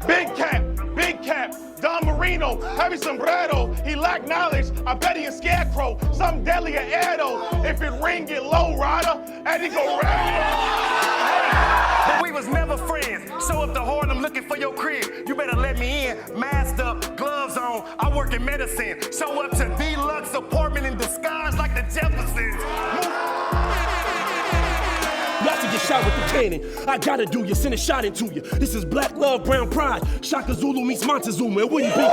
Big Cap, Don Marino, heavy sombrero. He lack knowledge, I bet he a scarecrow. Something deadly a Edo. If it ring, get low, rider, and he go rap. But we was never friends. Show up to Harlem looking for your crib. You better let me in. Masked up, gloves on. I work in medicine. Show up to deluxe apartment in disguise like the Jeffersons. About to get shot with the cannon. I gotta do you, send a shot into you. This is Black Love, Brown Pride. Shaka Zulu meets Montezuma. And will you be?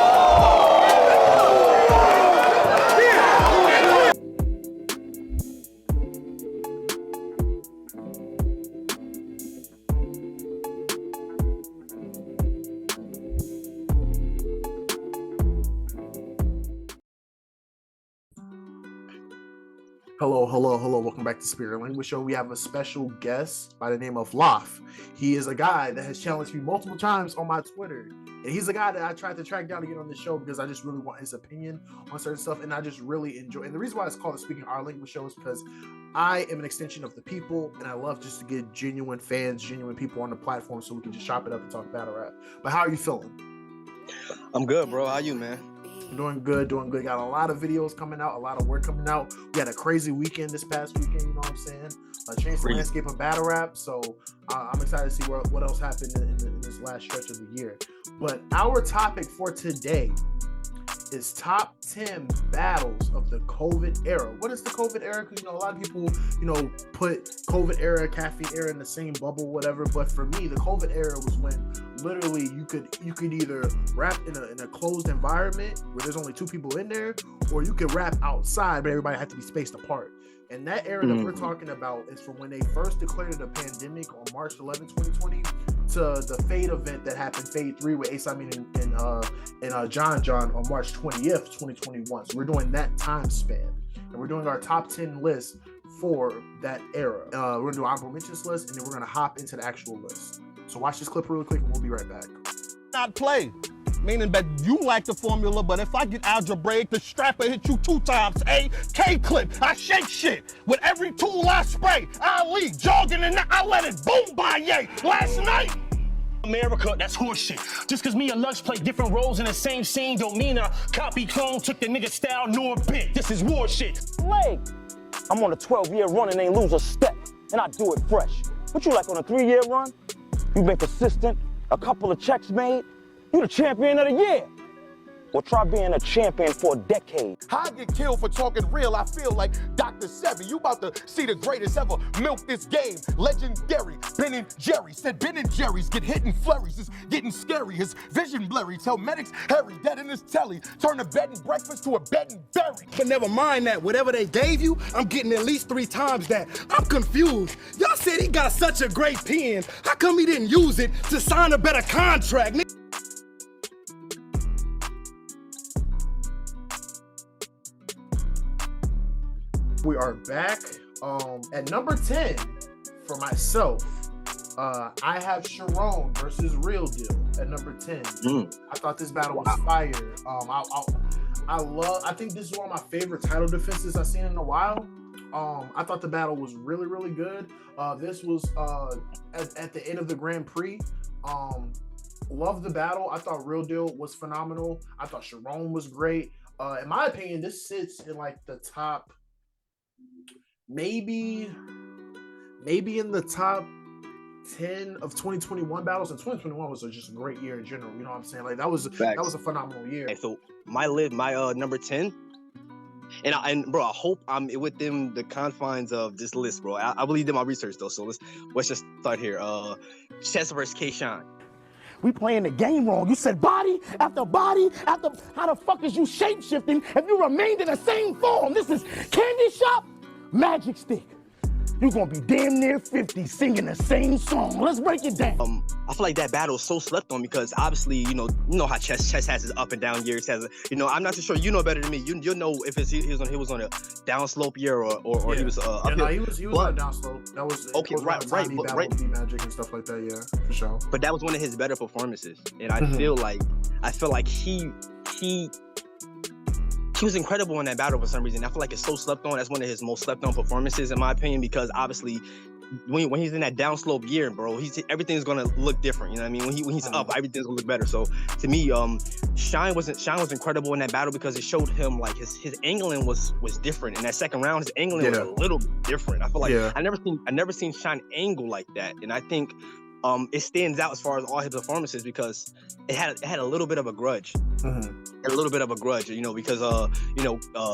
Hello. Welcome back to Spirit Language Show. We have a special guest by the name of Loff. He is a guy that has challenged me multiple times on my Twitter. And he's a guy that I tried to track down to get on the show because I just really want his opinion on certain stuff. And I just really enjoy. And the reason why it's called the Speaking Our Language Show is because I am an extension of the people. And I love just to get genuine fans, genuine people on the platform so we can just chop it up and talk battle rap. But how are you feeling? I'm good, bro. How you, man? Doing good. Got a lot of videos coming out, a lot of work coming out. We had a crazy weekend this past weekend, you know what I'm saying? Changed the landscape of battle rap, so I'm excited to see what else happened in this last stretch of the year. But our topic for today is top 10 battles of the COVID era. What is the COVID era? Because, a lot of people, put COVID era, caffeine era in the same bubble, whatever. But for me, the COVID era was when literally you could either rap in a closed environment where there's only two people in there, or you could rap outside, but everybody had to be spaced apart. And that era that we're talking about is from when they first declared it a pandemic on March 11, 2020, to the Fade event that happened, Fade 3, with Ace Amin and John on March 20th, 2021. So we're doing that time span. And we're doing our top 10 list for that era. We're going to do honorable mentions list, and then we're going to hop into the actual list. So watch this clip really quick, and we'll be right back. Not play. Meaning that you like the formula, but if I get algebraic, the strapper hit you 2 times. K-clip, I shake shit. With every tool I spray, I lead, jogging and I let it boom by yay. Last night, America, that's horseshit. Just cause me and Lux play different roles in the same scene don't mean a copy clone took the nigga style nor bit. This is war shit. Leg. I'm on a 12-year run and ain't lose a step, and I do it fresh. What you like on a 3-year run? You been consistent, a couple of checks made, you the champion of the year. Or try being a champion for a decade. I get killed for talking real. I feel like Dr. Sebi. You about to see the greatest ever milk this game. Legendary. Ben and Jerry said Ben and Jerry's get hit in flurries. It's getting scary. His vision blurry. Tell medics Harry dead in his telly. Turn a bed and breakfast to a bed and bury. But never mind that. Whatever they gave you, I'm getting at least 3 times that. I'm confused. Y'all said he got such a great pen. How come he didn't use it to sign a better contract? We are back. At number 10 for myself, I have Sharon versus Real Deal at number 10. I thought this battle was fire. I think this is one of my favorite title defenses I've seen in a while. I thought the battle was really, really good. This was at the end of the Grand Prix. Loved the battle. I thought Real Deal was phenomenal. I thought Sharon was great. In my opinion, this sits in like the top, maybe in the top 10 of 2021 battles. And 2021 was just a great year in general. You know what I'm saying? Like that was a phenomenal year. Okay, so my number 10. And bro, I hope I'm within the confines of this list, bro. I really did my research though, so let's just start here. Chess versus K-Shine. We playing the game wrong. You said body after body after. How the fuck is you shape-shifting if you remained in the same form? This is Candy Shop, Magic Stick. You're gonna be damn near 50 singing the same song. Let's break it down. I feel like that battle is so slept on because obviously, you know how chess has his up and down years. I'm not so sure. You know better than me. You know if he was on a downslope year or he was up here. No, he was on a downslope. That was okay, right. Magic and stuff like that. Yeah, for sure. But that was one of his better performances, and I feel like he was incredible in that battle for some reason. I feel like it's so slept on. That's one of his most slept on performances, in my opinion, because obviously when he's in that downslope gear, bro, everything's gonna look different. You know what I mean? When he's up, everything's gonna look better. So to me, Shine was incredible in that battle because it showed him like his angling was different. In that second round, his angling was a little bit different. I feel like I never seen Shine angle like that, and I think it stands out as far as all his performances because it had a little bit of a grudge. A little bit of a grudge, you know, because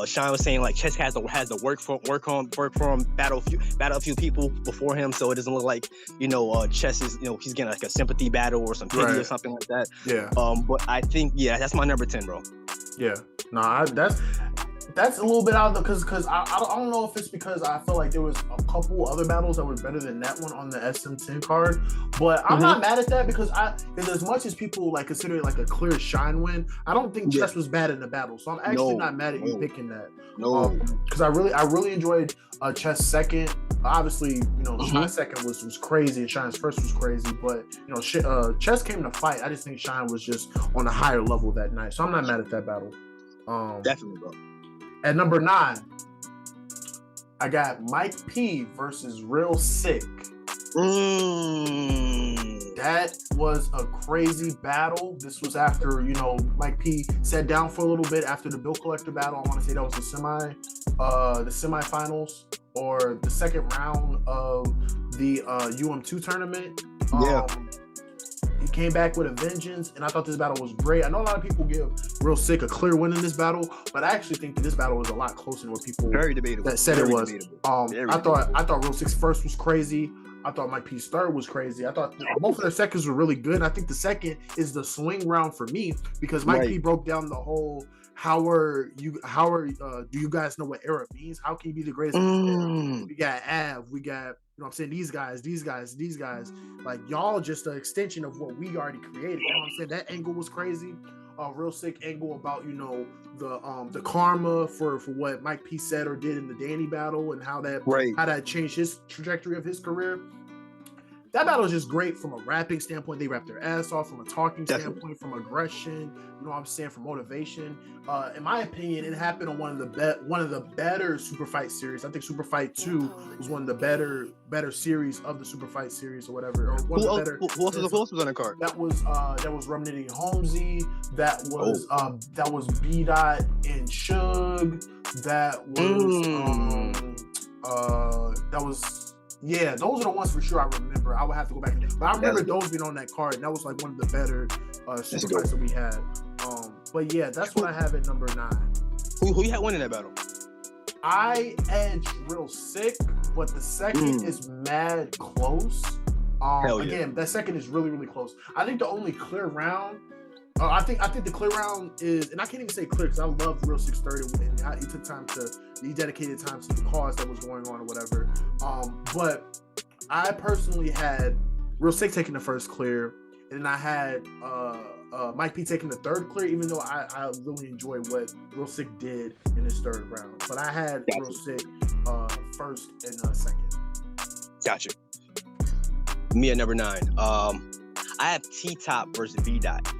Shine was saying like Chess has the work for him, battle a few people before him, so it doesn't look like Chess is he's getting like a sympathy battle or some pity or something like that. But I think that's my number 10, bro. That's a little bit out of because I don't know if it's because I feel like there was a couple other battles that were better than that one on the SM10 card, but I'm not mad at that because as much as people like consider it like a clear Shine win, I don't think Chess was bad in the battle, so I'm actually not mad at you picking that. Because I really enjoyed Chess second. Obviously, Shine's second was crazy and Shine's first was crazy, but Chess came to fight. I just think Shine was just on a higher level that night, so I'm not mad at that battle. Definitely, bro. At number 9, I got Mike P versus Real Sick. That was a crazy battle. This was after, Mike P sat down for a little bit after the Bill Collector battle. I want to say that was the semifinals or the second round of the UM2 tournament. He came back with a vengeance, and I thought this battle was great. I know a lot of people give Real Sick a clear win in this battle, but I actually think that this battle was a lot closer than what people that said it was. I thought Real Sick's first was crazy. I thought Mike P's third was crazy. I thought both of their seconds were really good. And I think the second is the swing round for me because Mike P broke down the whole do you guys know what era means? How can you be the greatest? We got Av, we got these guys, like y'all just an extension of what we already created. You know what I'm saying? That angle was crazy. Real Sick angle about the karma for what Mike P said or did in the Danny battle and how that changed his trajectory of his career. That battle is just great from a rapping standpoint. They rap their ass off from a talking standpoint, from aggression, from motivation. In my opinion, it happened on one of the better Super Fight series. I think Super Fight 2 was one of the better series of the Super Fight series or whatever. Or who else was on the card? That was Rum Nitty Holmesy. That was B Dot and Suge. That was those are the ones for sure I remember. I would have to go back. But I remember those being on that card, and that was like one of the better super fights that we had. But yeah, that's what I have at number 9. Who you had winning that battle? I edged Real Sick, but the second is mad close. Again, that second is really, really close. I think the only clear round, I think the clear round is, and I can't even say clear because I love Real 630 and how he dedicated time to the cause that was going on or whatever. But I personally had Real Sick taking the first clear, and then I had Mike P taking the third clear, even though I really enjoyed what Real Sick did in his third round. But I had Real Sick first and second. Gotcha. Me at number 9. I have T-Top versus V-Dot.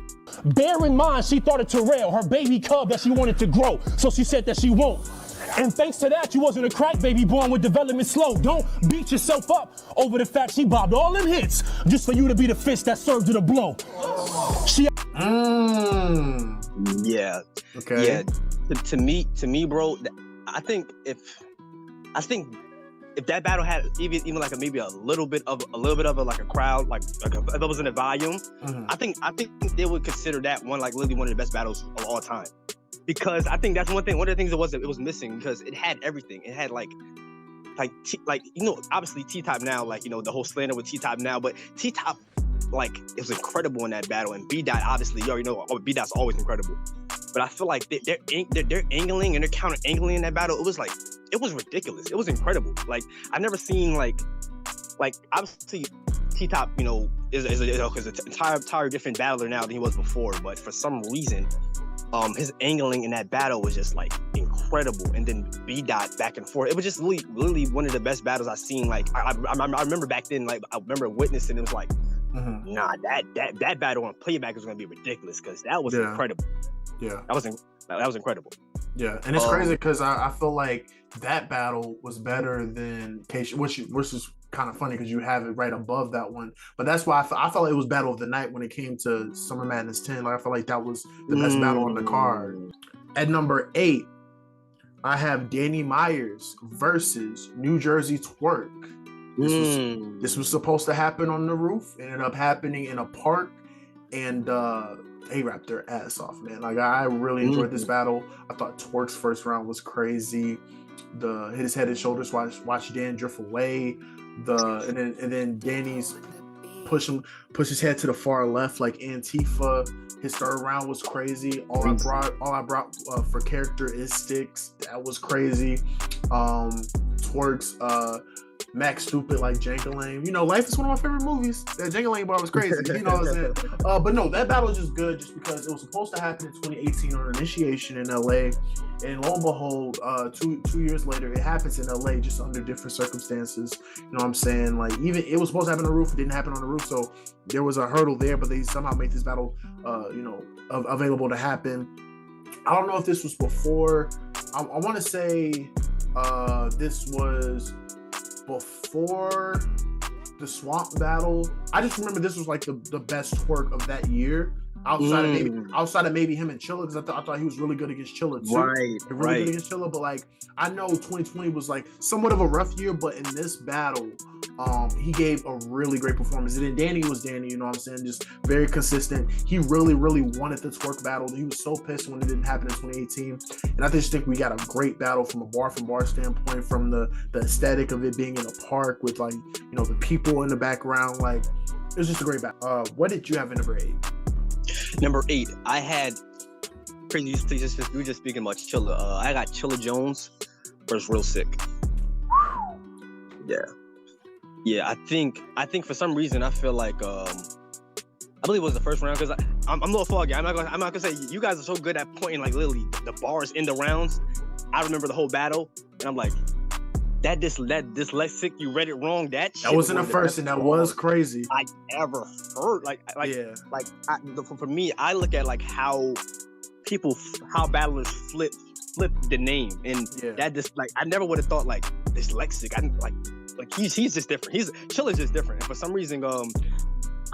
Bear in mind, she thought of Terrell, her baby cub that she wanted to grow. So she said that she won't. And thanks to that, you wasn't a crack baby born with development slow. Don't beat yourself up over the fact she bobbed all them hits just for you to be the fist that served her the blow. Yeah. Okay. Yeah. To me, bro, I think if that battle had even like maybe a little bit of a crowd, like if it was in a volume, I think they would consider that one like literally one of the best battles of all time. Because I think that's one of the things it was missing, because it had everything. It had obviously T-Top now, the whole slander with T-Top now, but T-Top, it was incredible in that battle. And B-Dot, obviously, you already know, B-Dot's always incredible. But I feel like their angling and their counter angling in that battle, it was ridiculous. It was incredible. I've never seen obviously T-Top, is an entire different battler now than he was before. But for some reason, his angling in that battle was just incredible. And then B-Dot back and forth. It was just really one of the best battles I've seen. I remember back then, I remember witnessing it was nah, that battle on playback is gonna be ridiculous, because that was incredible. Yeah, that was incredible. Yeah, and it's crazy because I feel like that battle was better than versus kind of funny because you have it right above that one. But that's why I felt like it was battle of the night when it came to Summer Madness 10. Like I felt like that was the best battle on the card. At number 8, I have Danny Myers versus New Jersey Twerk. This was supposed to happen on the roof. It ended up happening in a park, and they wrapped their ass off, man. Like I really enjoyed this battle. I thought Twerk's first round was crazy. Hit his head and shoulders, watch Dan drift away. And then Danny's push his head to the far left like Antifa. His third round was crazy. All I brought for characteristics, that was crazy. Twerk's Max Stupid like Jankalang. You know, Life is one of my favorite movies. That Jankalang bar was crazy. You know what I'm saying? But no, that battle is just good just because it was supposed to happen in 2018 on Initiation in LA. And lo and behold, 2 years later, it happens in LA just under different circumstances. You know what I'm saying? Like, even it was supposed to happen on the roof, it didn't happen on the roof. So there was a hurdle there, but they somehow made this battle, available to happen. I don't know if this was before. I want to say this was before the Swamp battle. I just remember this was like the best Twerk of that year. Outside of maybe him and Chilla, because I thought he was really good against Chilla too. Really good against Chilla, but like I know 2020 was like somewhat of a rough year, but in this battle, he gave a really great performance. And then Danny was Danny, you know what I'm saying? Just very consistent. He really, really wanted the Twerk battle. He was so pissed when it didn't happen in 2018. And I just think we got a great battle from a bar standpoint, from the aesthetic of it being in a park with like, you know, the people in the background. Like, it was just a great battle. What did you have in number 8? Number 8, I had crazy. We were just speaking about Chilla. I got Chilla Jones versus Real Sick. Yeah. I think for some reason I feel like I believe it was the first round because I'm a little foggy. I'm not gonna say you guys are so good at pointing like literally the bars in the rounds. I remember the whole battle, and I'm like, that dyslexic, you read it wrong. That wasn't the first, and that was crazy. I ever heard. For me, I look at like how battlers flip the name, and that just like I never would have thought like dyslexic. He's just different. Chilla's just different. And for some reason,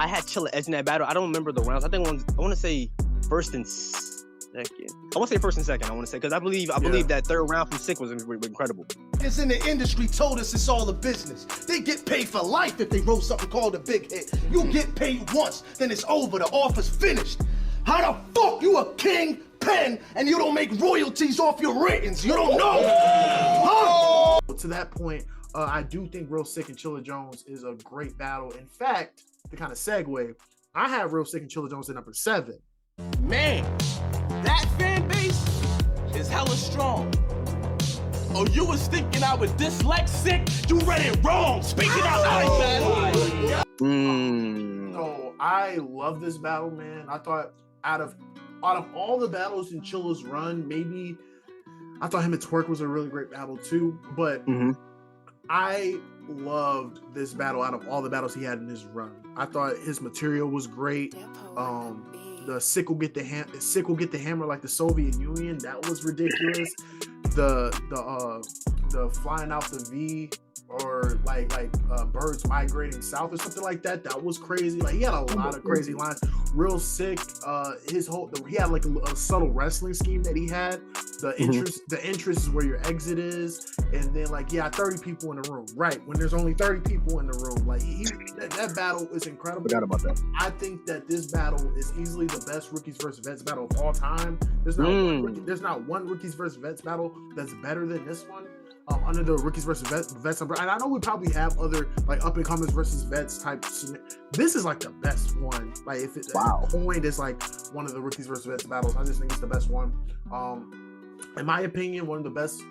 I had Chilla edging that battle. I don't remember the rounds. I want to say first and second. I want to say first and second. I want to say because I believe that third round from Sick was incredible. It's in the industry told us it's all a business. They get paid for life if they wrote something called a big hit. You get paid once, then it's over. The offer's finished. How the fuck you a king pen and you don't make royalties off your ratings? You don't know. Huh? To that point, I do think Real Sick and Chilla Jones is a great battle. In fact, to kind of segue, I have Real Sick and Chilla Jones at number 7. Man, that fan base is hella strong. Oh, you was thinking I was dyslexic? You read it wrong. Speak it out, man. So I love this battle, man. I thought out of all the battles in Chilla's run, maybe I thought him and Twerk was a really great battle too. But I loved this battle out of all the battles he had in his run. I thought his material was great. The Sick will get the hammer like the Soviet Union. That was ridiculous. The flying out the V or like birds migrating south or something like that. That was crazy. Like he had a lot of crazy lines. Real Sick. He had like a subtle wrestling scheme that he had. The entrance is where your exit is, and then 30 people in the room. Right when there's only 30 people in the room, like that battle is incredible. Forgot about that. I think that this battle is easily the best rookies versus vets battle of all time. There's not one rookies versus vets battle that's better than this one. Under the rookies versus vets umbrella. And I know we probably have other like up and comers versus vets type. This is like the best one. Like if it's coined as like one of the rookies versus vets battles, I just think it's the best one. In my opinion, one of the best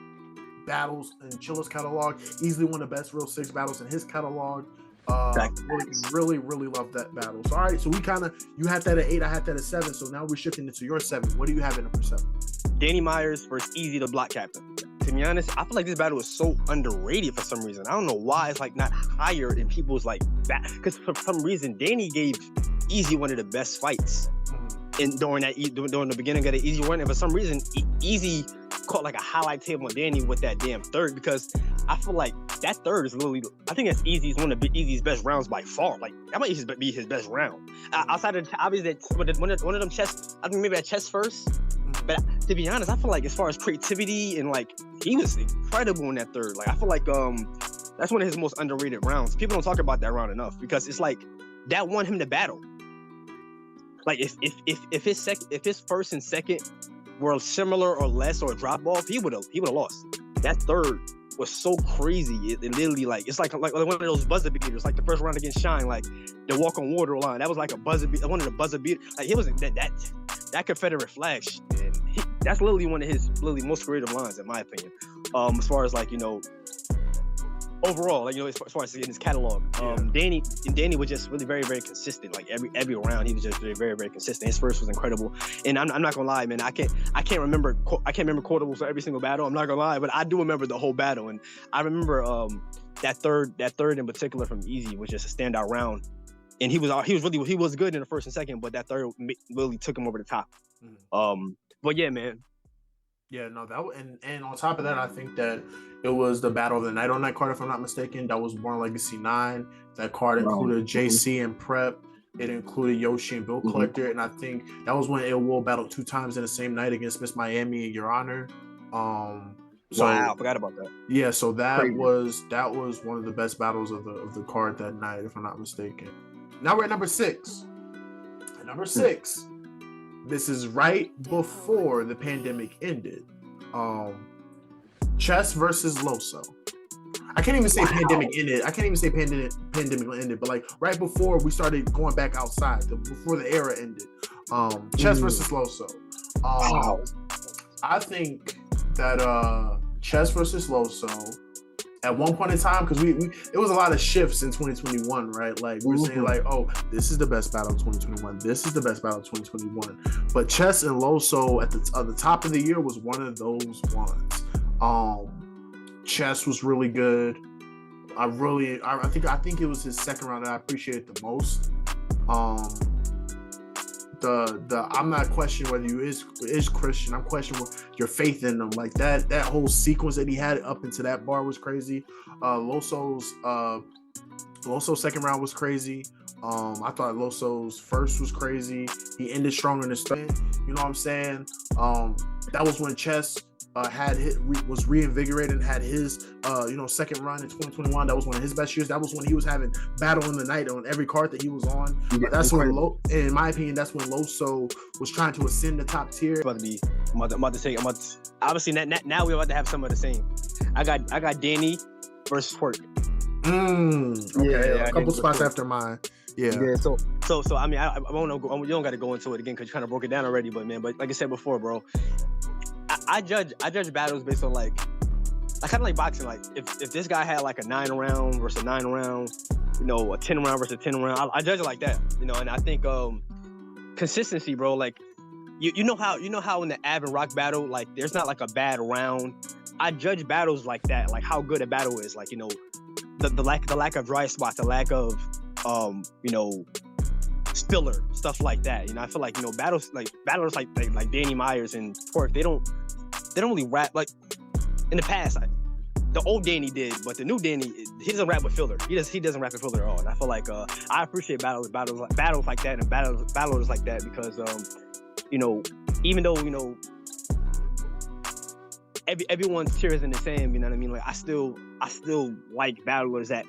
battles in Chilla's catalog, easily one of the best Real Six battles in his catalog. Really love that battle. So all right, so you had that at 8, I had that at 7. So now we're shifting into your 7. What do you have in number 7? Danny Myers versus Easy the Block Captain. To be honest, I feel like this battle is so underrated for some reason. I don't know why it's like not higher in people's like that. Because for some reason, Danny gave Easy one of the best fights during the beginning of the Easy run. And for some reason, Easy caught like a highlight table on Danny with that damn third, because I feel like that third is literally, I think that's Easy's one of the Easy's best rounds by far. Like that might even be his best round. Outside of obviously one of them chess, I think maybe that chess first. But to be honest, I feel like as far as creativity and like he was incredible in that third. Like I feel like that's one of his most underrated rounds. People don't talk about that round enough because it's like that won him the battle. Like if his first and second were similar or less or a drop off, he would have lost. That third was so crazy. It literally like it's like one of those buzzer beaters, like the first round against Shine, like the walk on water line. That was like a buzzer beat, one of the buzzer beaters. Like it was that Confederate flag shit, man. That's literally one of his most creative lines, in my opinion. As far as like overall, like as far as in his catalog, Danny was just really very, very consistent. Like every round, he was just very, very, very consistent. His first was incredible, and I'm not gonna lie, man. I can't remember quotables for every single battle. I'm not gonna lie, but I do remember the whole battle, and I remember that third in particular from Easy was just a standout round, and he was good in the first and second, but that third really took him over the top. But yeah, man. Yeah, no, and on top of that, I think that it was the battle of the night on that card, if I'm not mistaken. That was Born Legacy 9. That card included JC and Prep. It included Yoshi and Bill Collector, and I think that was when Ill Will battled 2 times in the same night against Miss Miami and Your Honor. Wow, I forgot about that. Yeah, so that was one of the best battles of the card that night, if I'm not mistaken. Now we're at number 6. At number 6. This is right before the pandemic ended. Chess versus Loso. I can't even say pandemic ended. I can't even say pandemic ended, but like right before we started going back outside, before the era ended. Chess versus Loso. I think that Chess versus Loso, at one point in time, because it was a lot of shifts in 2021, right? Like we were saying like, oh, this is the best battle of 2021. This is the best battle of 2021. But Chess and Loso at the top of the year was one of those ones. Chess was really good. I think it was his second round that I appreciated the most. I'm not questioning whether you is Christian. I'm questioning your faith in them. Like that whole sequence that he had up into that bar was crazy. Loso's second round was crazy. I thought Loso's first was crazy. He ended strong in his third. You know what I'm saying? That was when Chess was reinvigorated and had his second run in 2021. That was one of his best years. That was when he was having battle in the night on every card that he was on. But that's when, in my opinion, that's when Loso was trying to ascend the top tier. I'm about to say, obviously now we're about to have some of the same. I got Danny versus Twerk. Okay, a couple spots after mine. Yeah. So I mean, I won't go. You don't got to go into it again because you kind of broke it down already. But like I said before, bro, I judge battles based on like I kind of like boxing. Like if this guy had like a 9 round versus a 9 round, a 10 round versus a 10 round, I judge it like that. And I think consistency, bro. Like you know how in the Ab and Rock battle, like there's not like a bad round. I judge battles like that, like how good a battle is. Like the lack of dry spots, the lack of spiller, stuff like that. I feel like battlers like Danny Myers and Twerk, they don't really rap like in the past. The old Danny did, but the new Danny, he doesn't rap with filler. He doesn't rap with filler at all. And I feel like I appreciate battles like that and battles like that because even though everyone's tier isn't the same, you know what I mean? Like I still like battlers that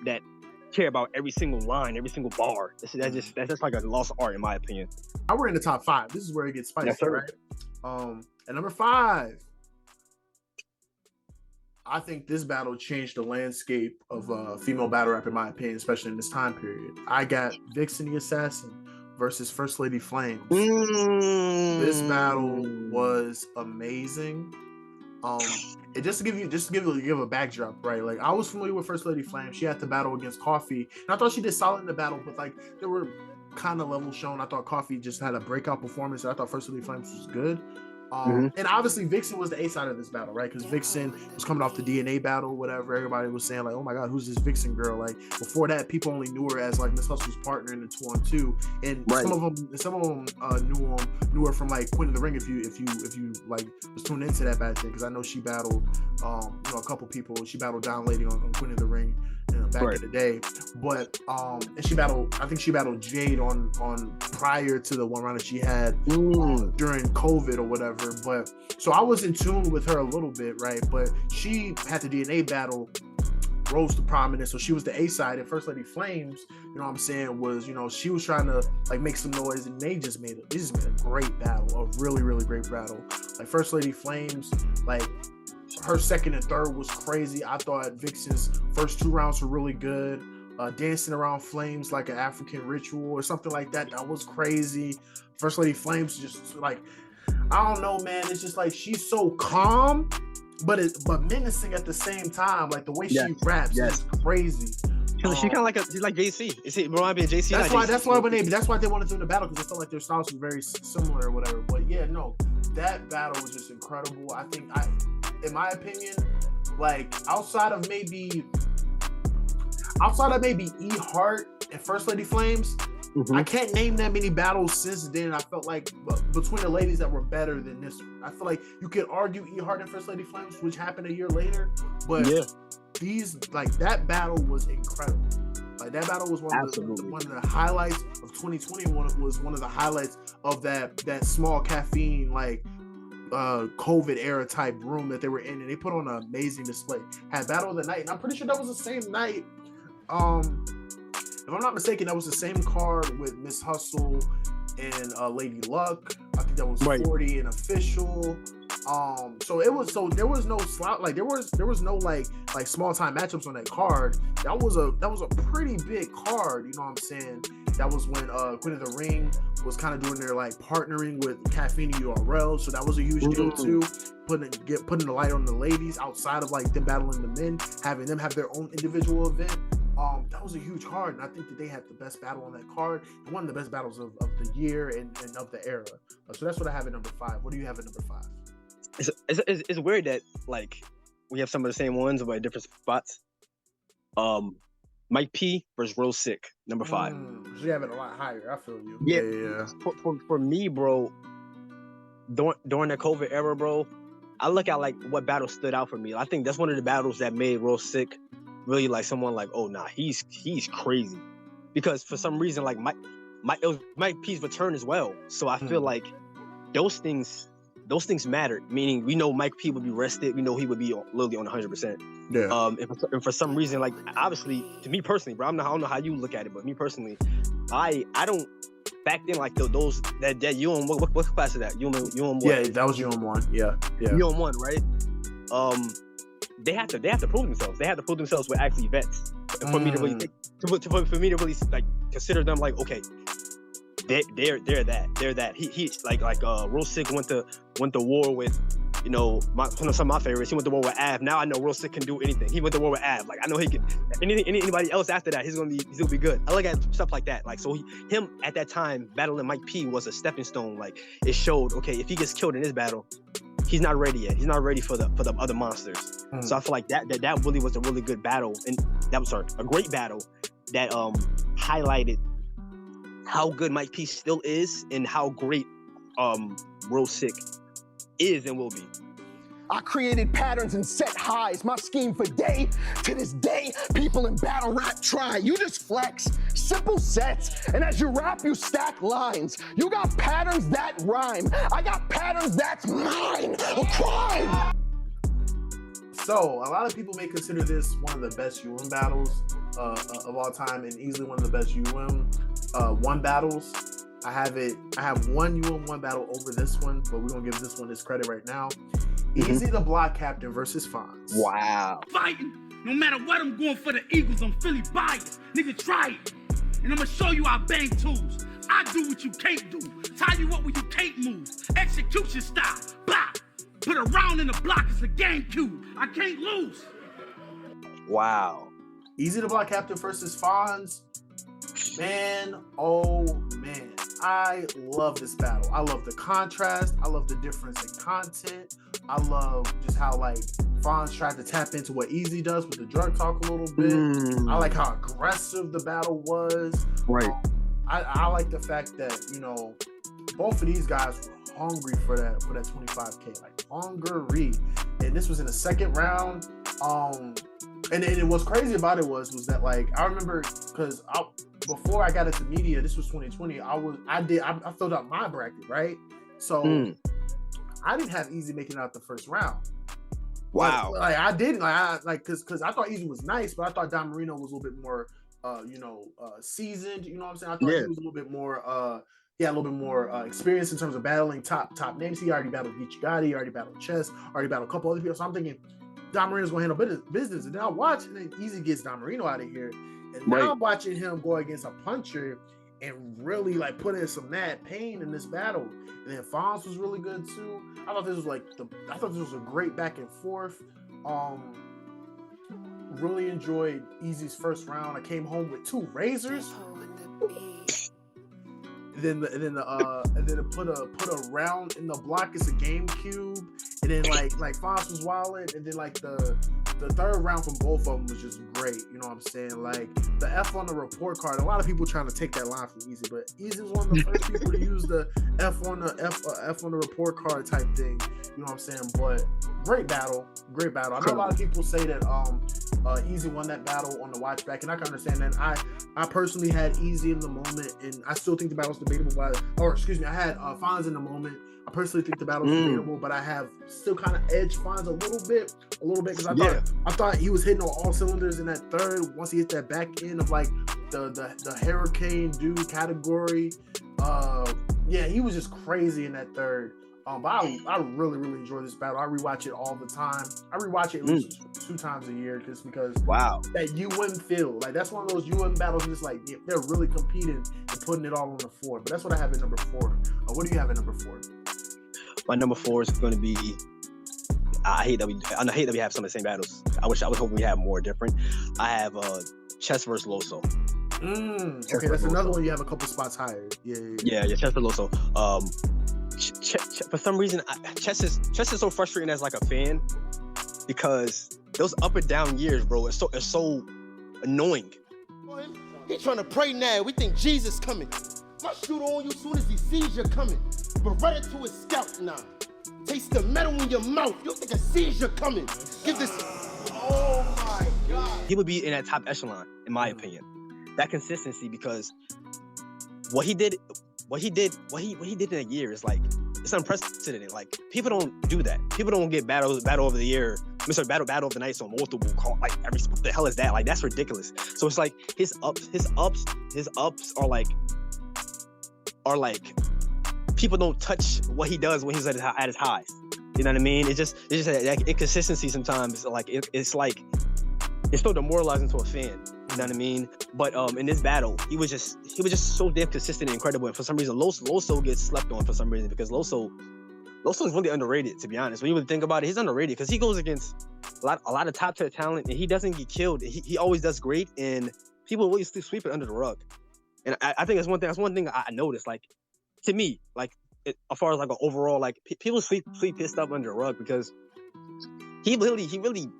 care about every single line, every single bar. That's just like a lost art in my opinion. Now we're in the top 5. This is where it gets spicy, yes, right? At number 5, I think this battle changed the landscape of female battle rap in my opinion, especially in this time period. I got Vixen the Assassin versus First Lady Flames. This battle was amazing. And just to give a backdrop, right? Like I was familiar with First Lady Flame. She had to battle against Coffee, and I thought she did solid in the battle, but like there were kind of levels shown. I thought Coffee just had a breakout performance. I thought First Lady Flames was good. And obviously Vixen was the A side of this battle, right? Because Vixen was coming off the DNA battle, whatever. Everybody was saying like, "Oh my God, who's this Vixen girl?" Like before that, people only knew her as like Miss Hustle's partner in the 2-on-2, and some of them knew her from like Queen of the Ring. If you like was tuned into that back then, because I know she battled a couple people. She battled Down Lady on Queen of the Ring back in the day, but I think she battled Jade on prior to the one round that she had during COVID or whatever. But so I was in tune with her a little bit, right? But she had the DNA battle, rose to prominence, so she was the A side, and First Lady Flames, you know what I'm saying, was, you know, she was trying to like make some noise, and they just made a great battle, a really, really great battle. Like First Lady Flames, like her second and third was crazy. I thought Vixen's first 2 rounds were really good. Dancing around flames like an African ritual or something like that, that was crazy. First Lady Flames just like, I don't know, man. It's just like she's so calm, but menacing at the same time. Like the way she raps is crazy. She kind of she's like JC. Is it remind me of JC? That's why they wanted to do the battle, because they felt like their styles were very similar or whatever. But yeah, no, that battle was just incredible. I think in my opinion, like outside of maybe E Heart and First Lady Flames, I can't name that many battles since then. I felt like between the ladies that were better than this one. I feel like you could argue E Heart and First Lady Flames, which happened a year later, but that battle was incredible. Like that battle was one of the highlights of 2020. Was one of the highlights of that small caffeine COVID era type room that they were in, and they put on an amazing display. Had battle of the night, and I'm pretty sure that was the same night. If I'm not mistaken, that was the same card with Miss Hustle and Lady Luck. I think that was 40 and Official. So there was no slot, like there was no like small time matchups on that card. That was a pretty big card, you know what I'm saying? That was when Queen of the Ring was kind of doing their like partnering with Caffeine URL, so that was a huge deal too. Putting the light on the ladies outside of like them battling the men, having them have their own individual event. That was a huge card, and I think that they had the best battle on that card, and one of the best battles of the year and of the era. So that's what I have at number 5. What do you have at number 5? It's weird that like we have some of the same ones but at different spots. Mike P versus Real Sick, number 5. So you have it a lot higher. I feel you. Yeah. For me, bro, during the COVID era, bro, I look at like what battle stood out for me. I think that's one of the battles that made Real Sick really like someone like, oh nah, he's crazy, because for some reason like it was Mike P's return as well. So I feel like those things mattered. Meaning we know Mike P would be rested. We know he would be literally on 100%. Yeah. And for some reason, like obviously to me personally, bro, I don't know how you look at it, but me personally, I don't back then like those that UM what class is that? UM1. Yeah, that was UM1. Yeah. UM1, right? They have to prove themselves. They have to prove themselves with actually vets. And for me to really for me to really like consider them like, okay, they're that. He's like Real Sick went to war with, you know, some of my favorites. He went to war with Av. Now I know Real Sick can do anything. He went to war with Av. Like I know he can. Anybody else after that, he's gonna be good. I look at stuff like that. Like so, him at that time battling Mike P was a stepping stone. Like it showed, okay, if he gets killed in this battle, he's not ready yet. He's not ready for the other monsters. So I feel like that really was a really good battle, and that was a great battle that highlighted how good Mike P still is and how great Real Sick is and will be. I created patterns and set highs. My scheme for day to this day, people in battle rap try. You just flex, simple sets, and as you rap, you stack lines. You got patterns that rhyme. I got patterns that's mine. A crime. So a lot of people may consider this one of the best UM battles of all time, and easily one of the best UM1 battles. I have one UM1 battle over this one, but we're gonna give this one his credit right now. Easy the Block Captain versus Fonz. Wow. Fighting, no matter what, I'm going for the Eagles. I'm Philly biased. Nigga, try it. And I'm gonna show you I bang tools. I do what you can't do. Tie you up when you can't move. Execution style. Blah. Put a round in the block, it's a GameCube. I can't lose. Wow. Easy the Block Captain versus Fonz. Man, oh man. I love this battle. I love the contrast. I love the difference in content. I love just how like Fonz tried to tap into what Easy does with the drug talk a little bit. I like how aggressive the battle was. Right. I like the fact that, you know, both of these guys were hungry for that 25K, like hungry. And this was in the second round. And what's crazy about it was that like I remember because before I got into media, this was 2020. I filled out my bracket, right? So I didn't have Easy making it out the first round. Wow. Like I didn't because I thought Easy was nice, but I thought Don Marino was a little bit more seasoned. You know what I'm saying? I thought he was a little bit more a little bit more experience in terms of battling top names. He already battled Geechee Gotti, already battled Chess, already battled a couple other people. So I'm thinking Don Marino's gonna handle business. And then I watch and then Easy gets Don Marino out of here. And now I'm watching him go against a puncher and really like put in some mad pain in this battle. And then Fonz was really good too. I thought this was a great back and forth. Really enjoyed Easy's first round. I came home with 2 razors. And then to put a round in the block is a GameCube, and then like Fonz was wilding, and then like the third round from both of them was just great. You know what I'm saying? Like the F on the report card. A lot of people trying to take that line from Easy, but Easy was one of the first people to use the F on the report card type thing. You know what I'm saying? But great battle. I know a lot of people say that Easy won that battle on the watch back, and I can understand that. I personally had Easy in the moment, and I still think the battle's debatable. I had Fonz in the moment. I personally think the battle's debatable, but I have still kind of edged Fonz a little bit because I thought he was hitting on all cylinders in that third. Once he hit that back end of like the hurricane dude category, he was just crazy in that third. But I really, really enjoy this battle. I rewatch it all the time. I rewatch it at least 2 times a year just because that UN feel. Like that's one of those UN battles and it's like they're really competing and putting it all on the floor. But that's what I have at number 4. What do you have at number 4? My number 4 is going to be. I hate that we have some of the same battles. I was hoping we had more different. I have Chess versus Loso. Okay, that's another one you have a couple spots higher. Yeah. Chess versus Loso. For some reason, Chess is so frustrating as like a fan because those up and down years, bro, it's so annoying. He trying to pray now. We think Jesus coming. My shooter on you soon as he sees you coming. Beretta to his scalp now. Taste the metal in your mouth. You think a seizure coming. Give this. Oh my God. He would be in that top echelon, in my opinion. That consistency, because what he did in a year is like, it's unprecedented. Like, people don't do that. People don't get battle of the year, battle of the night on multiple call. Like, what the hell is that? Like, that's ridiculous. So it's like his ups are like people don't touch what he does when he's at his highs. You know what I mean? It's just that inconsistency sometimes. Like it's so demoralizing to a fan. You know what I mean? But in this battle, he was just so damn consistent and incredible. And for some reason, Loso gets slept on for some reason because Loso is really underrated, to be honest. When you would think about it, he's underrated because he goes against a lot of top tier talent and he doesn't get killed. He always does great, and people really sweep it under the rug. And I think that's one thing I noticed. Like, to me, like as far as like an overall, like people sweep his stuff under the rug because he really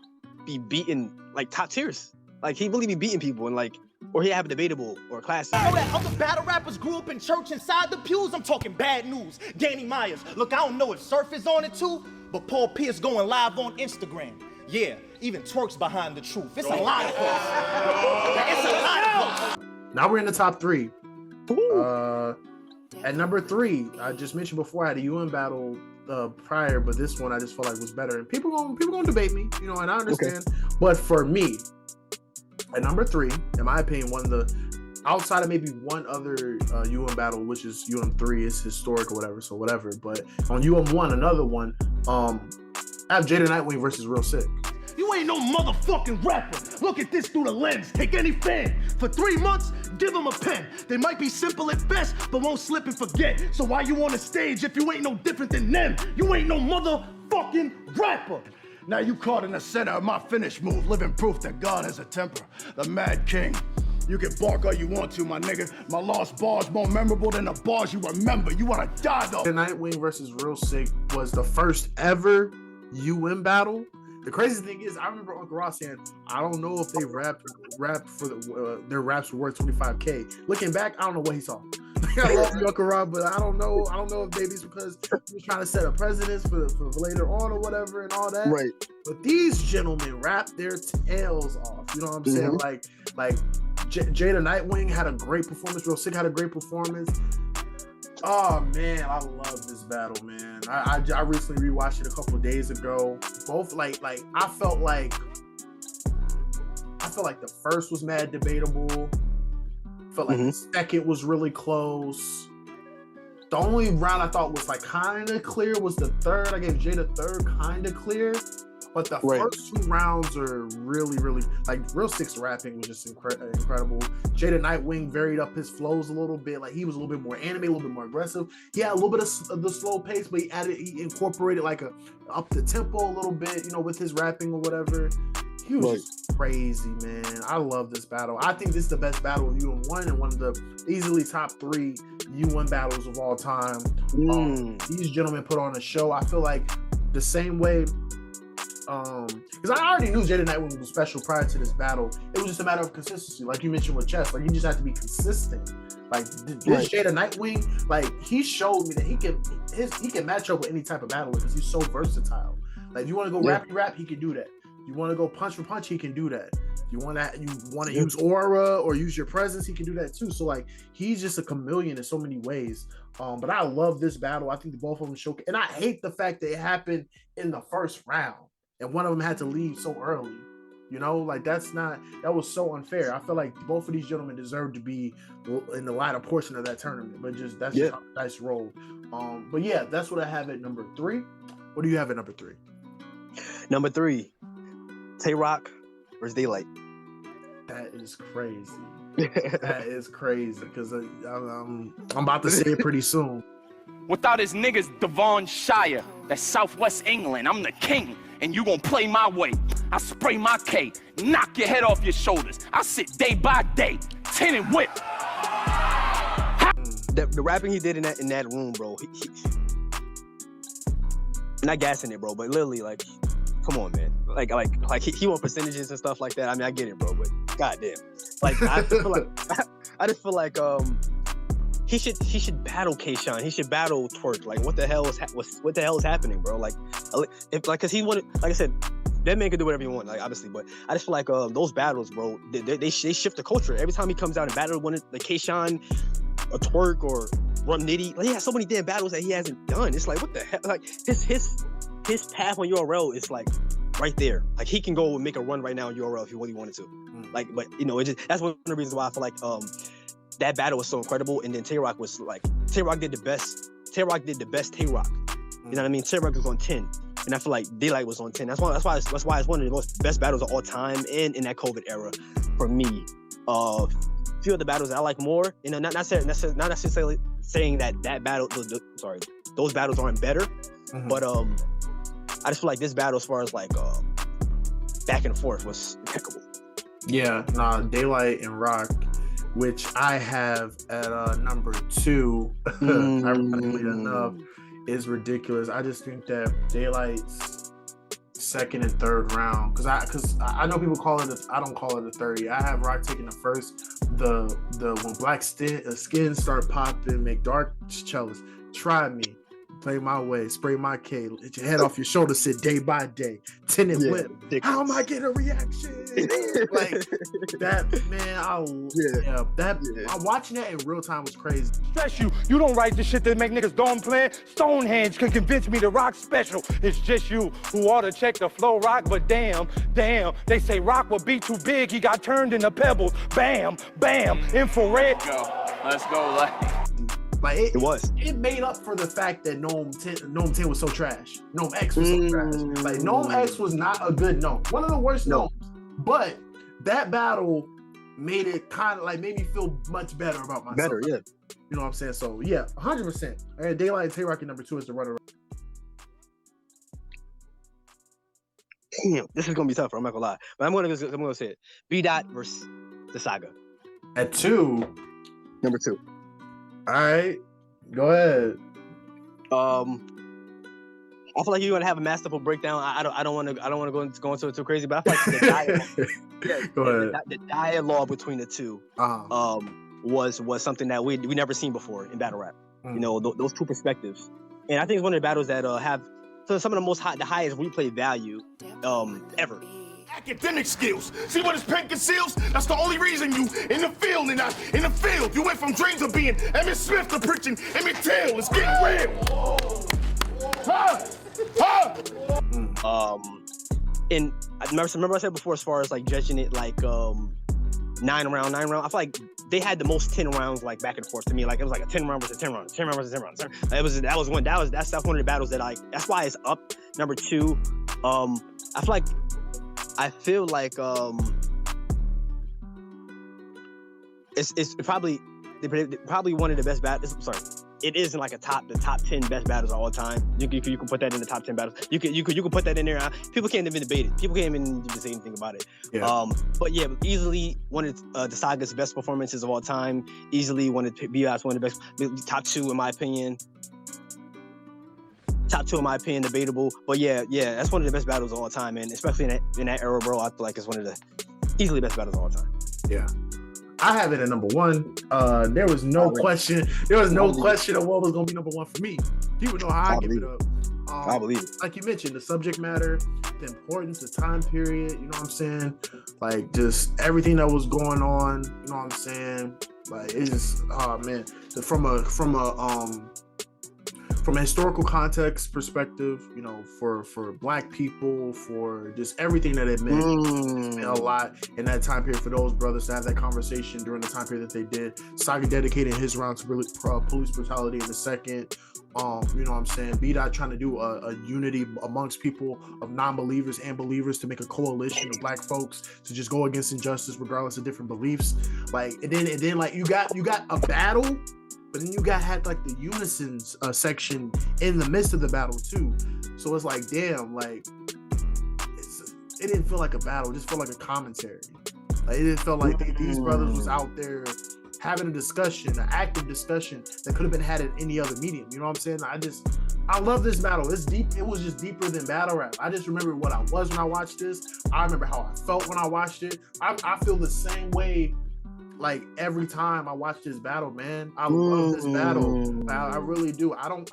be beating like top tiers. Like, he really be beating people and like, or he have a debatable or classic. I know that other battle rappers grew up in church inside the pews. I'm talking Bad News, Danny Myers. Look, I don't know if Surf is on it too, but Paul Pierce going live on Instagram. Yeah, even Twerk's behind the truth. It's a lot of us. It's a lot of us. Now we're in the top 3. At number 3, I just mentioned before I had a UN battle prior, but this one I just felt like was better. And people gonna debate me, you know, and I understand. Okay. But for me, at number 3, in my opinion, one of the outside of maybe one other UN battle, which is UM3, is historic or whatever. But on UM1, another one, I have Jada Nightwing versus Real Sick. You ain't no motherfucking rapper. Look at this through the lens. Take any fan. For 3 months, give them a pen. They might be simple at best, but won't slip and forget. So why you on the stage if you ain't no different than them? You ain't no motherfucking rapper. Now you caught in the center of my finish move, living proof that God has a temper. The Mad King. You can bark all you want to, my nigga. My lost bars more memorable than the bars you remember. You wanna die though. The Nightwing versus Real Sick was the first ever UN battle. The crazy thing is, I remember Uncle Ross saying, "I don't know if they rapped for their raps were worth 25K." Looking back, I don't know what he saw. I love you, Uncle Rob, but I don't know if maybe it's because he was trying to set a precedence for later on or whatever and all that. Right. But these gentlemen rapped their tails off. You know what I'm saying? Like Jada Nightwing had a great performance. Real Sick had a great performance. Oh man, I love this battle, man. I recently rewatched it a couple of days ago. Both like I felt like the first was mad debatable. Felt like the second was really close. The only round I thought was like kind of clear was the third. I gave Jada third kind of clear. But the first two rounds are really, really, like, Real Sick's rapping was just incredible. Jada Nightwing varied up his flows a little bit. Like, he was a little bit more anime, a little bit more aggressive. He had a little bit of the slow pace, but he incorporated like up the tempo a little bit, you know, with his rapping or whatever. He was just crazy, man. I love this battle. I think this is the best battle in UN1 and one of the easily top 3 UN battles of all time. These gentlemen put on a show. I feel like the same way, because I already knew Jada Nightwing was special prior to this battle. It was just a matter of consistency, like you mentioned with Chess. Like, you just have to be consistent. Like this Jada Nightwing, like, he showed me that he can match up with any type of battle because he's so versatile. Like, if you want to go rap, he can do that. You want to go punch for punch, he can do that. You want to use aura or use your presence, he can do that too. So like, he's just a chameleon in so many ways. But I love this battle. I think the both of them show, and I hate the fact that it happened in the first round and one of them had to leave so early. You know, like, that was so unfair. I feel like both of these gentlemen deserve to be in the latter portion of that tournament, but just that's just how the dice rolled. But yeah, that's what I have at number 3. What do you have at number 3? Number 3, Tay Rock versus Daylight. That is crazy. That is crazy because I'm about to say it pretty soon. Without his niggas, Devon Shire, that's Southwest England. I'm the king, and you gon' play my way. I spray my K, knock your head off your shoulders. I sit day by day, tin and whip. The rapping he did in that room, bro. He not gassing it, bro, but literally, like, come on, man. Like he want percentages and stuff like that. I mean, I get it, bro, but goddamn, like, I just feel like he should battle K-Shine. He should battle Twerk. Like, what the hell is happening, bro? Like, cause he wanted, like I said, that man can do whatever he wants, like, obviously, but I just feel like those battles, bro, they shift the culture. Every time he comes out and battle one of the K-Shine, a Twerk, or Rum Nitty, like, he has so many damn battles that he hasn't done. It's like, what the hell? Like, his path on URL is like right there. Like, he can go and make a run right now on URL if he really wanted to. Like, but you know, that's one of the reasons why I feel like that battle was so incredible. And then Tay Rock was like, Tay Rock did the best Tay Rock. You know what I mean? Tay Rock was on 10. And I feel like Daylight was on 10. That's why it's one of the most best battles of all time and in that COVID era for me. A few of the battles I like more, you know, not necessarily saying that battle, those battles aren't better, but I just feel like this battle, as far as like back and forth, was impeccable. Yeah, Daylight and Rock, which I have at number 2, ironically enough, is ridiculous. I just think that Daylight's second and third round, because I know people call it I don't call it a 30. I have Rock taking the first. The when black skin start popping, make dark chalice, try me, play my way, spray my K, hit your head off your shoulder, sit day by day, tin and whip. How am I getting a reaction? Like that, man. I'm watching that in real time was crazy. Stress you don't write the shit that make niggas don't play. Stonehenge can convince me to rock special. It's just you who ought to check the flow Rock, but damn, they say Rock would be too big. He got turned into pebbles. Bam, infrared. Let's go. Like it made up for the fact that Gnome 10 was so trash. Gnome X was so trash. Like, Gnome X was not a good Gnome. One of the worst Gnomes. But that battle made it kind of like made me feel much better about myself. Better, yeah. You know what I'm saying? So yeah, 100%. And Daylight and Tay Rock at number 2 is the runner. Damn, this is gonna be tougher. I'm not gonna lie, but I'm gonna say it. B-Dot versus the Saga. At 2. Number 2. All right. Go ahead. I feel like you're gonna have a masterful breakdown. I don't want to go into it too crazy, but I feel like the dialogue, Go ahead. the dialogue between the two, was something that we never seen before in battle rap. You know, those two perspectives, and I think it's one of the battles that have some of the highest replay value ever. Academic skills. See what his pen conceals? That's the only reason you in the field and not in the field. You went from dreams of being Emmett Smith to preaching Emmett Till. It's getting real. And I remember I said before, as far as like judging it, like 9 round. I feel like they had the most 10 rounds like back and forth to me. Like it was like a 10 round versus 10 round, 10 round versus 10 round. That's one of the battles that that's why it's up number 2. I feel like it's probably one of the best battles. Sorry, it is in like the top 10 best battles of all time. You can put that in the top 10 battles. You can put that in there. People can't even debate it. People can't even say anything about it. Yeah. But yeah, easily one of the Saga's best performances of all time. Easily one of B.I.'s one of the best, top 2 in my opinion. Top 2 in my opinion, debatable. But yeah, that's one of the best battles of all time, man. Especially in that era, bro. I feel like it's one of the easily best battles of all time. Yeah. I have it at number 1. There was no question. There was no question of what was gonna be number 1 for me. People know how I give it up. I believe it. Like you mentioned, the subject matter, the importance, the time period. You know what I'm saying? Like just everything that was going on. You know what I'm saying? Like it's just, oh man, from a historical context perspective, you know, for Black people, for just everything that it meant, it's meant a lot in that time period for those brothers to have that conversation during the time period that they did. Saga dedicating his round to police brutality in the second. You know what I'm saying? B-Dot trying to do a unity amongst people of non-believers and believers to make a coalition of Black folks to just go against injustice regardless of different beliefs. Like, and then like you got a battle. But then you had like the unisons section in the midst of the battle too. So it's like, damn, like it didn't feel like a battle. It just felt like a commentary. Like it didn't feel like these brothers was out there having a discussion, an active discussion that could have been had in any other medium. You know what I'm saying? I love this battle. It's deep. It was just deeper than battle rap. I just remember what I was when I watched this. I remember how I felt when I watched it. I feel the same way. Like every time I watch this battle, man, I love this battle. I really do. I don't.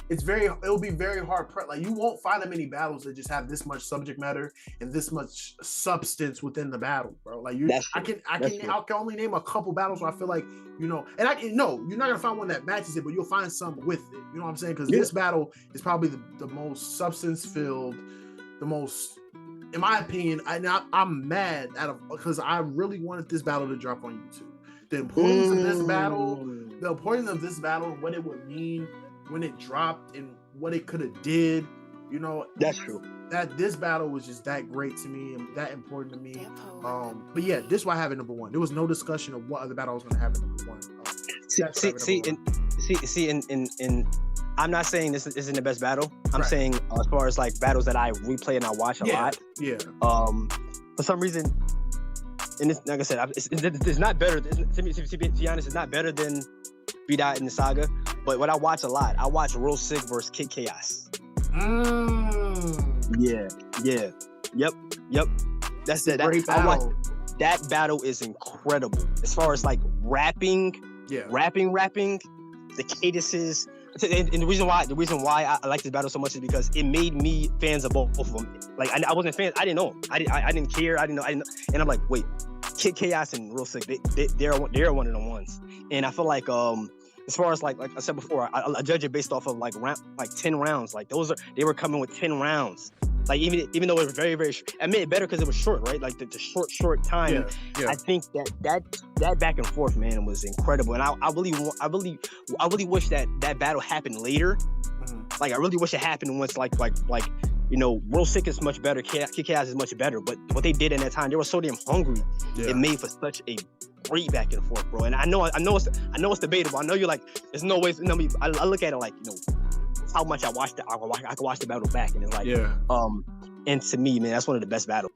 It'll be very hard. Like you won't find that many battles that just have this much subject matter and this much substance within the battle, bro. Like I can only name a couple battles where I feel like, you know, and you're not gonna find one that matches it, but you'll find some with it. You know what I'm saying? Because this battle is probably the most substance filled, the most. In my opinion, I'm mad because I really wanted this battle to drop on YouTube. The importance of this battle, and what it would mean when it dropped and what it could have did, you know. That's true. That this battle was just that great to me and that important to me. But yeah, this is why I have it number 1. There was no discussion of what other battle I was going to have at number 1. And I'm not saying this isn't the best battle. I'm saying as far as like battles that I replay and I watch a lot. Yeah. For some reason, and it's, like I said, it's not better. To be honest, it's not better than B-Dot and the Saga. But what I watch a lot, I watch Real Sick versus Kid Chaos. Yeah. Yep. That's that. That battle is incredible. As far as like rapping, the cadences. And the reason why I like this battle so much is because it made me fans of both of them. Like I wasn't fans. I didn't know them. I didn't care. I didn't know. And I'm like, wait, Kid Chaos and Real Sick, they're one of the ones. And I feel like as far as like I said before, I judge it based off of like 10 rounds. Like they were coming with 10 rounds. Like even though it was very, very I made it better because it was short, right? Like the short time. Yeah. I think that back and forth, man, was incredible. And I really wish that battle happened later. Like I really wish it happened once like you know, Real Sick is much better, Kid Chaos is much better. But what they did in that time, they were so damn hungry. Yeah. It made for such a great back and forth, bro. And I know it's debatable. I know you're like, there's no way. I look at it like, you know, how much I watched it. I can watch the battle back, and it's like, and to me, man, that's one of the best battles.